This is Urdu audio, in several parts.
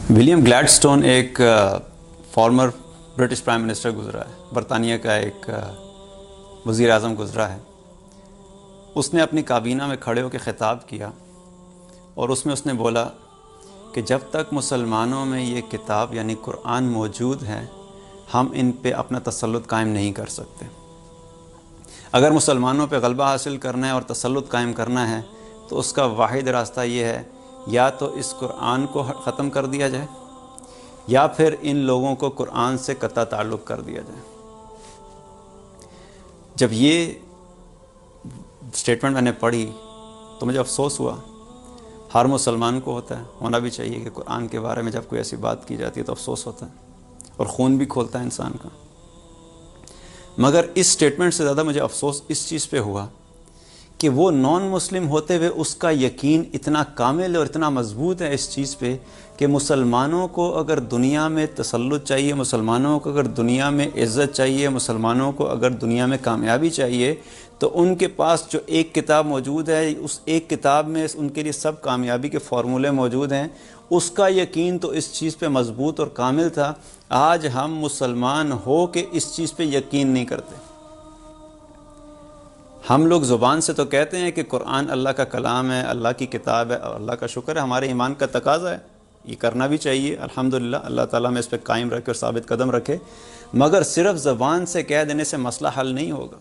ولیم گلیڈسٹون ایک فارمر برٹش پرائم منسٹر گزرا ہے، برطانیہ کا ایک وزیر اعظم گزرا ہے۔ اس نے اپنی کابینہ میں کھڑے ہو کے خطاب کیا اور اس میں اس نے بولا کہ جب تک مسلمانوں میں یہ کتاب یعنی قرآن موجود ہے ہم ان پہ اپنا تسلط قائم نہیں کر سکتے۔ اگر مسلمانوں پہ غلبہ حاصل کرنا ہے اور تسلط قائم کرنا ہے تو اس کا واحد راستہ یہ ہے، یا تو اس قرآن کو ختم کر دیا جائے یا پھر ان لوگوں کو قرآن سے قطع تعلق کر دیا جائے۔ جب یہ سٹیٹمنٹ میں نے پڑھی تو مجھے افسوس ہوا۔ ہر مسلمان کو ہوتا ہے، ہونا بھی چاہیے کہ قرآن کے بارے میں جب کوئی ایسی بات کی جاتی ہے تو افسوس ہوتا ہے اور خون بھی کھولتا ہے انسان کا۔ مگر اس سٹیٹمنٹ سے زیادہ مجھے افسوس اس چیز پہ ہوا کہ وہ نان مسلم ہوتے ہوئے اس کا یقین اتنا کامل اور اتنا مضبوط ہے اس چیز پہ کہ مسلمانوں کو اگر دنیا میں تسلط چاہیے، مسلمانوں کو اگر دنیا میں عزت چاہیے، مسلمانوں کو اگر دنیا میں کامیابی چاہیے تو ان کے پاس جو ایک کتاب موجود ہے، اس ایک کتاب میں ان کے لیے سب کامیابی کے فارمولے موجود ہیں۔ اس کا یقین تو اس چیز پہ مضبوط اور کامل تھا۔ آج ہم مسلمان ہو کے اس چیز پہ یقین نہیں کرتے۔ ہم لوگ زبان سے تو کہتے ہیں کہ قرآن اللہ کا کلام ہے، اللہ کی کتاب ہے، اور اللہ کا شکر ہے ہمارے ایمان کا تقاضا ہے، یہ کرنا بھی چاہیے الحمدللہ، اللہ تعالیٰ ہمیں اس پہ قائم رکھے اور ثابت قدم رکھے۔ مگر صرف زبان سے کہہ دینے سے مسئلہ حل نہیں ہوگا۔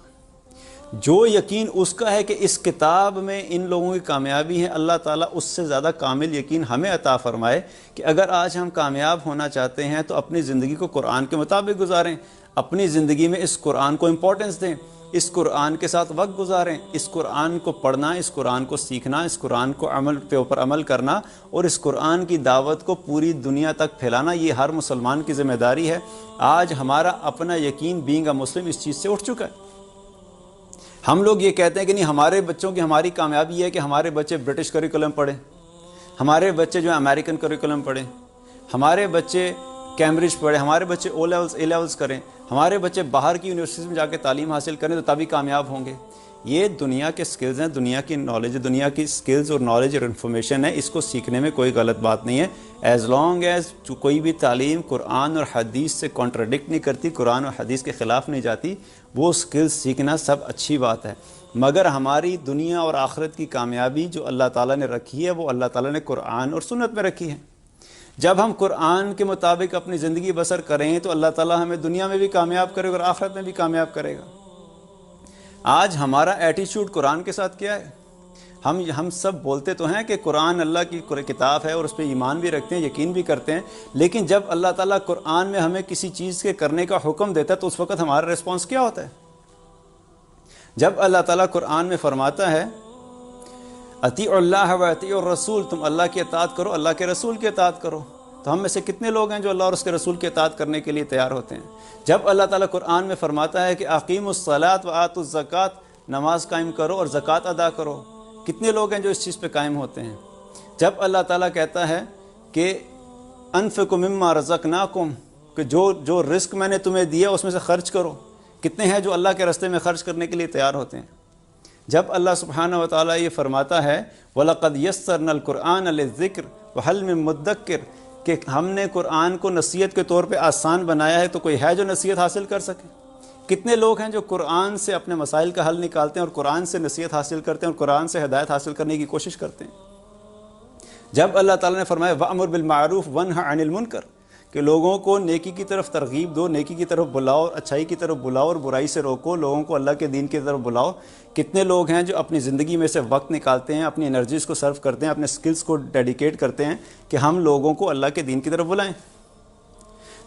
جو یقین اس کا ہے کہ اس کتاب میں ان لوگوں کی کامیابی ہے، اللہ تعالیٰ اس سے زیادہ کامل یقین ہمیں عطا فرمائے کہ اگر آج ہم کامیاب ہونا چاہتے ہیں تو اپنی زندگی کو قرآن کے مطابق گزاریں، اپنی زندگی میں اس قرآن کو امپورٹنس دیں، اس قرآن کے ساتھ وقت گزاریں، اس قرآن کو پڑھنا، اس قرآن کو سیکھنا، اس قرآن کو عمل پہ اوپر عمل کرنا اور اس قرآن کی دعوت کو پوری دنیا تک پھیلانا، یہ ہر مسلمان کی ذمہ داری ہے۔ آج ہمارا اپنا یقین بینگ اے مسلم اس چیز سے اٹھ چکا ہے۔ ہم لوگ یہ کہتے ہیں کہ نہیں، ہمارے بچوں کی ہماری کامیابی ہے کہ ہمارے بچے برٹش کریکولم پڑھیں، ہمارے بچے جو امریکن کریکولم پڑھیں، ہمارے بچے کیمبرج پڑھیں، ہمارے بچے او لیولز اے لیولز کریں، ہمارے بچے باہر کی یونیورسٹیز میں جا کے تعلیم حاصل کریں تو تبھی کامیاب ہوں گے۔ یہ دنیا کے سکلز ہیں، دنیا کی نالج، دنیا کی سکلز اور نالج اور انفارمیشن ہے، اس کو سیکھنے میں کوئی غلط بات نہیں ہے، ایز لانگ ایز کوئی بھی تعلیم قرآن اور حدیث سے کانٹراڈکٹ نہیں کرتی، قرآن اور حدیث کے خلاف نہیں جاتی، وہ سکلز سیکھنا سب اچھی بات ہے۔ مگر ہماری دنیا اور آخرت کی کامیابی جو اللہ تعالیٰ نے رکھی ہے وہ اللہ تعالیٰ نے قرآن اور سنت میں رکھی ہے۔ جب ہم قرآن کے مطابق اپنی زندگی بسر کریں تو اللہ تعالیٰ ہمیں دنیا میں بھی کامیاب کرے گا اور آخرت میں بھی کامیاب کرے گا۔ آج ہمارا ایٹیچیوڈ قرآن کے ساتھ کیا ہے؟ ہم سب بولتے تو ہیں کہ قرآن اللہ کی کتاب ہے اور اس پہ ایمان بھی رکھتے ہیں، یقین بھی کرتے ہیں، لیکن جب اللہ تعالیٰ قرآن میں ہمیں کسی چیز کے کرنے کا حکم دیتا ہے تو اس وقت ہمارا ریسپانس کیا ہوتا ہے؟ جب اللہ تعالیٰ قرآن میں فرماتا ہے اطیعوا اللہ و اطیعوا الرسول، تم اللہ کی اطاعت کرو، اللہ کے رسول کی اطاعت کرو، تو ہم میں سے کتنے لوگ ہیں جو اللہ اور اس کے رسول کی اطاعت کرنے کے لیے تیار ہوتے ہیں؟ جب اللہ تعالیٰ قرآن میں فرماتا ہے کہ اقیموا الصلاۃ وآتوا الزکوٰۃ، نماز قائم کرو اور زکوٰۃ ادا کرو، کتنے لوگ ہیں جو اس چیز پہ قائم ہوتے ہیں؟ جب اللہ تعالیٰ کہتا ہے کہ انفقوا مما رزقناکم، کہ جو رزق میں نے تمہیں دیا اس میں سے خرچ کرو، کتنے ہیں جو اللہ کے راستے میں خرچ کرنے کے لیے تیار ہوتے ہیں؟ جب اللہ سبحانہ و تعالیٰ یہ فرماتا ہے وَلَقَدْ يَسَّرْنَا الْقُرْآنَ لِلذِّكْرِ وَهَلْ مِن مُدَّكِّرٍ، کہ ہم نے قرآن کو نصیحت کے طور پہ آسان بنایا ہے تو کوئی ہے جو نصیحت حاصل کر سکے؟ کتنے لوگ ہیں جو قرآن سے اپنے مسائل کا حل نکالتے ہیں اور قرآن سے نصیحت حاصل کرتے ہیں اور قرآن سے ہدایت حاصل کرنے کی کوشش کرتے ہیں؟ جب اللہ تعالیٰ نے فرمایا وَأْمُرْ بِالْمَعْرُوفِ وَانْهَ عَنِ الْمُنْكَرِ، کہ لوگوں کو نیکی کی طرف ترغیب دو، نیکی کی طرف بلاؤ، اچھائی کی طرف بلاؤ اور برائی سے روکو، لوگوں کو اللہ کے دین کی طرف بلاؤ، کتنے لوگ ہیں جو اپنی زندگی میں سے وقت نکالتے ہیں، اپنی انرجیز کو سرو کرتے ہیں، اپنے سکلز کو ڈیڈیکیٹ کرتے ہیں کہ ہم لوگوں کو اللہ کے دین کی طرف بلائیں؟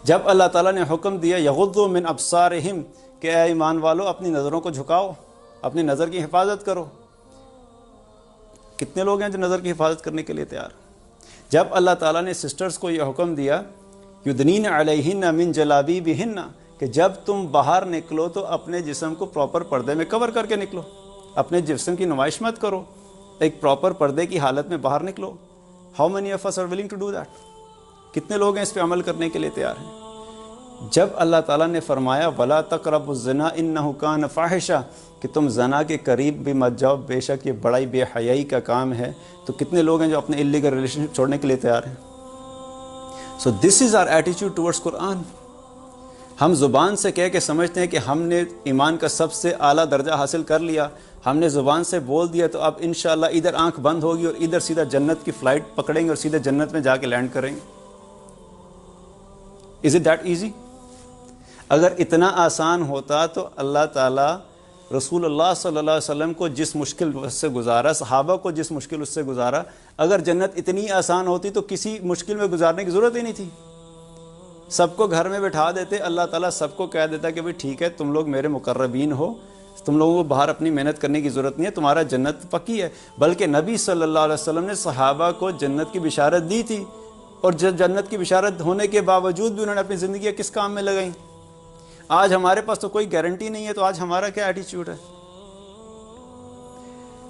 جب اللہ تعالیٰ نے حکم دیا یغضوا من ابصارہم، کہ اے ایمان والو اپنی نظروں کو جھکاؤ، اپنی نظر کی حفاظت کرو، کتنے لوگ ہیں جو نظر کی حفاظت کرنے کے لیے تیار؟ جب اللہ تعالیٰ نے سسٹرز کو یہ حکم دیا یدنین علیہن من جلابیبہن، کہ جب تم باہر نکلو تو اپنے جسم کو پراپر پردے میں کور کر کے نکلو، اپنے جسم کی نمائش مت کرو، ایک پراپر پردے کی حالت میں باہر نکلو۔ How many of us are willing to do that? کتنے لوگ ہیں اس پہ عمل کرنے کے لیے تیار ہیں؟ جب اللہ تعالیٰ نے فرمایا وَلَا تَقْرَبُوا الزِّنَا إِنَّهُ كَانَ فَاحِشًا، کہ تم زنا کے قریب بھی مت جاؤ، بے شک یہ بڑائی بے حیائی کا کام ہے، تو کتنے لوگ ہیں جو اپنے اللیگل ریلیشن شپ چھوڑنے کے لیے تیار ہیں؟ سو دس از آر ایٹیٹیوڈ ٹورڈس قرآن. ہم زبان سے کہہ کے سمجھتے ہیں کہ ہم نے ایمان کا سب سے اعلیٰ درجہ حاصل کر لیا, ہم نے زبان سے بول دیا تو اب انشاءاللہ ادھر آنکھ بند ہوگی اور ادھر سیدھا جنت کی فلائٹ پکڑیں گے اور سیدھے جنت میں جا کے لینڈ کریں گے. Is it that easy? اگر اتنا آسان ہوتا تو اللہ تعالیٰ رسول اللہ صلی اللہ علیہ وسلم کو جس مشکل سے گزارا, صحابہ کو جس مشکل اس سے گزارا, اگر جنت اتنی آسان ہوتی تو کسی مشکل میں گزارنے کی ضرورت ہی نہیں تھی. سب کو گھر میں بٹھا دیتے, اللہ تعالیٰ سب کو کہہ دیتا کہ بھئی ٹھیک ہے تم لوگ میرے مقربین ہو, تم لوگوں کو باہر اپنی محنت کرنے کی ضرورت نہیں ہے, تمہارا جنت پکی ہے. بلکہ نبی صلی اللہ علیہ وسلم نے صحابہ کو جنت کی بشارت دی تھی, اور جنت کی بشارت ہونے کے باوجود بھی انہوں نے اپنی زندگیاں کس کام میں لگائیں. آج ہمارے پاس تو کوئی گارنٹی نہیں ہے, تو آج ہمارا کیا ایٹیچیوڈ ہے؟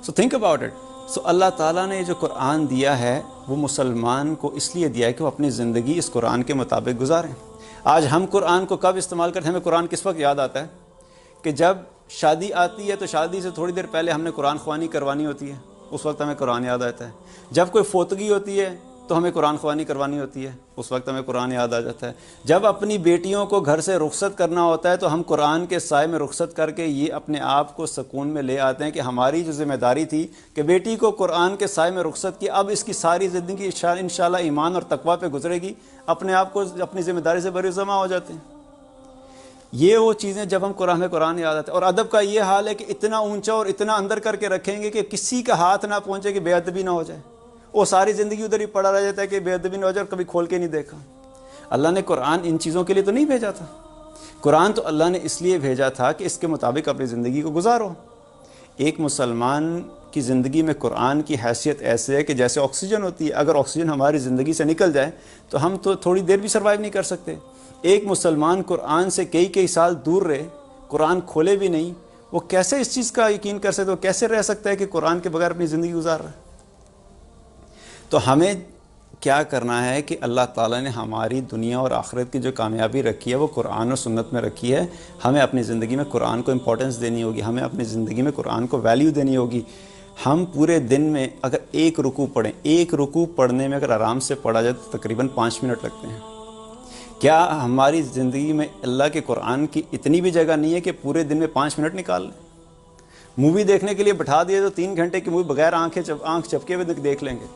So think about it. So اللہ تعالیٰ نے جو قرآن دیا ہے وہ مسلمان کو اس لیے دیا ہے کہ وہ اپنی زندگی اس قرآن کے مطابق گزاریں. آج ہم قرآن کو کب استعمال کرتے ہیں؟ ہمیں قرآن کس وقت یاد آتا ہے؟ کہ جب شادی آتی ہے تو شادی سے تھوڑی دیر پہلے ہم نے قرآن خوانی کروانی ہوتی ہے, اس وقت ہمیں قرآن یاد آتا ہے. جب کوئی فوتگی ہوتی ہے تو ہمیں قرآن خوانی کروانی ہوتی ہے, اس وقت ہمیں قرآن یاد آ جاتا ہے. جب اپنی بیٹیوں کو گھر سے رخصت کرنا ہوتا ہے تو ہم قرآن کے سائے میں رخصت کر کے یہ اپنے آپ کو سکون میں لے آتے ہیں کہ ہماری جو ذمہ داری تھی کہ بیٹی کو قرآن کے سائے میں رخصت کی, اب اس کی ساری زندگی انشاءاللہ ایمان اور تقویٰ پہ گزرے گی, اپنے آپ کو اپنی ذمہ داری سے بری ذمہ ہو جاتے ہیں. یہ وہ چیزیں جب ہم قرآن یاد آتے ہیں. اور ادب کا یہ حال ہے کہ اتنا اونچا اور اتنا اندر کر کے رکھیں گے کہ کسی کا ہاتھ نہ پہنچے کہ بے ادبی نہ ہو جائے. وہ ساری زندگی ادھر ہی پڑا رہ جاتا ہے کہ بے ادبی نہ ہو جائے اور کبھی کھول کے نہیں دیکھا. اللہ نے قرآن ان چیزوں کے لیے تو نہیں بھیجا تھا. قرآن تو اللہ نے اس لیے بھیجا تھا کہ اس کے مطابق اپنی زندگی کو گزارو. ایک مسلمان کی زندگی میں قرآن کی حیثیت ایسے ہے کہ جیسے آکسیجن ہوتی ہے, اگر آکسیجن ہماری زندگی سے نکل جائے تو ہم تو تھوڑی دیر بھی سروائیو نہیں کر سکتے. ایک مسلمان قرآن سے کئی سال دور رہے, قرآن کھولے بھی نہیں, وہ کیسے اس چیز کا یقین کر سکتے, وہ کیسے رہ سکتا ہے کہ قرآن کے بغیر اپنی زندگی گزار رہا ہے؟ تو ہمیں کیا کرنا ہے کہ اللہ تعالیٰ نے ہماری دنیا اور آخرت کی جو کامیابی رکھی ہے وہ قرآن و سنت میں رکھی ہے. ہمیں اپنی زندگی میں قرآن کو امپورٹنس دینی ہوگی, ہمیں اپنی زندگی میں قرآن کو ویلیو دینی ہوگی. ہم پورے دن میں اگر ایک رکوع پڑھیں, ایک رکوع پڑھنے میں اگر آرام سے پڑھا جائے تو تقریباً 5 منٹ لگتے ہیں. کیا ہماری زندگی میں اللہ کے قرآن کی اتنی بھی جگہ نہیں ہے کہ پورے دن میں 5 منٹ نکال لیں؟ مووی دیکھنے کے لیے بٹھا دیے تو 3 گھنٹے کی مووی بغیر آنکھ چپکے ہوئے دیکھ لیں گے.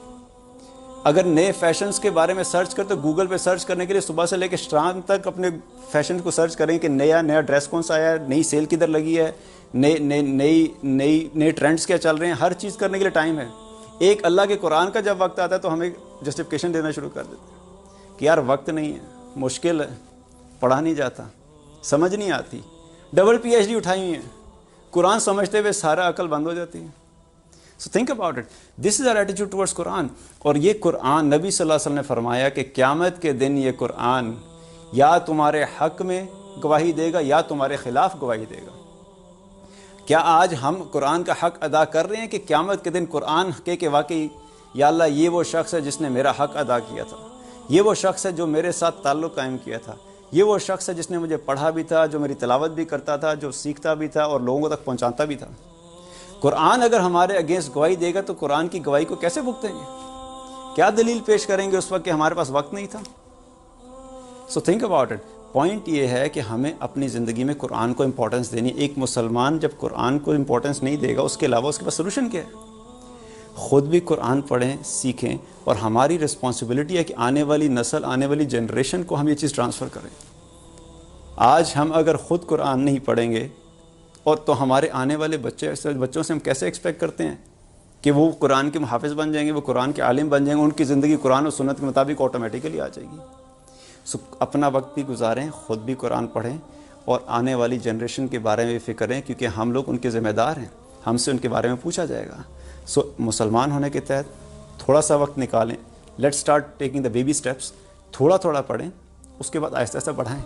اگر نئے فیشنز کے بارے میں سرچ کریں تو گوگل پہ سرچ کرنے کے لیے صبح سے لے کے شام تک اپنے فیشن کو سرچ کریں کہ نیا ڈریس کون سا آیا ہے, نئی سیل کدھر لگی ہے, نئے ٹرینڈز کیا چل رہے ہیں. ہر چیز کرنے کے لیے ٹائم ہے. ایک اللہ کے قرآن کا جب وقت آتا ہے تو ہمیں جسٹیفیکیشن دینا شروع کر دیتے ہیں کہ یار وقت نہیں ہے, مشکل ہے, پڑھا نہیں جاتا, سمجھ نہیں آتی. ڈبل PhD اٹھائی ہوئی ہیں, قرآن سمجھتے ہوئے سارا عقل بند ہو جاتی ہے. So think about it. This is our attitude towards Quran. اور یہ قرآن نبی صلی اللہ علیہ وسلم نے فرمایا کہ قیامت کے دن یہ قرآن یا تمہارے حق میں گواہی دے گا یا تمہارے خلاف گواہی دے گا. کیا آج ہم قرآن کا حق ادا کر رہے ہیں کہ قیامت کے دن قرآن کہ واقعی یا اللہ یہ وہ شخص ہے جس نے میرا حق ادا کیا تھا, یہ وہ شخص ہے جو میرے ساتھ تعلق قائم کیا تھا, یہ وہ شخص ہے جس نے مجھے پڑھا بھی تھا, جو میری تلاوت بھی کرتا تھا, جو سیکھتا بھی تھا اور لوگوں تک پہنچاتا بھی تھا. قرآن اگر ہمارے اگینسٹ گواہی دے گا تو قرآن کی گواہی کو کیسے بھگتیں گے؟ کیا دلیل پیش کریں گے اس وقت کہ ہمارے پاس وقت نہیں تھا؟ سو تھنک اباؤٹ اٹ. پوائنٹ یہ ہے کہ ہمیں اپنی زندگی میں قرآن کو امپورٹنس دینی. ایک مسلمان جب قرآن کو امپورٹنس نہیں دے گا اس کے علاوہ اس کے پاس سلوشن کیا ہے؟ خود بھی قرآن پڑھیں, سیکھیں, اور ہماری رسپانسبلٹی ہے کہ آنے والی نسل, آنے والی جنریشن کو ہم یہ چیز ٹرانسفر کریں. آج ہم اگر خود قرآن نہیں پڑھیں گے اور تو ہمارے آنے والے بچوں سے ہم کیسے ایکسپیکٹ کرتے ہیں کہ وہ قرآن کے محافظ بن جائیں گے, وہ قرآن کے عالم بن جائیں گے, ان کی زندگی قرآن و سنت کے مطابق آٹومیٹیکلی آ جائے گی. سو اپنا وقت بھی گزاریں, خود بھی قرآن پڑھیں, اور آنے والی جنریشن کے بارے میں فکر کریں کیونکہ ہم لوگ ان کے ذمہ دار ہیں, ہم سے ان کے بارے میں پوچھا جائے گا. سو مسلمان ہونے کے تحت تھوڑا سا وقت نکالیں. Let start taking the baby steps. تھوڑا پڑھیں, اس کے بعد آہستہ بڑھائیں.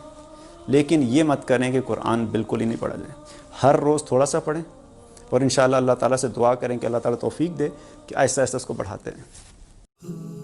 لیکن یہ مت کریں کہ قرآن بالکل ہی نہیں پڑھا جائے. ہر روز تھوڑا سا پڑھیں اور انشاءاللہ اللہ تعالیٰ سے دعا کریں کہ اللہ تعالیٰ توفیق دے کہ آہستہ اس کو بڑھاتے رہیں.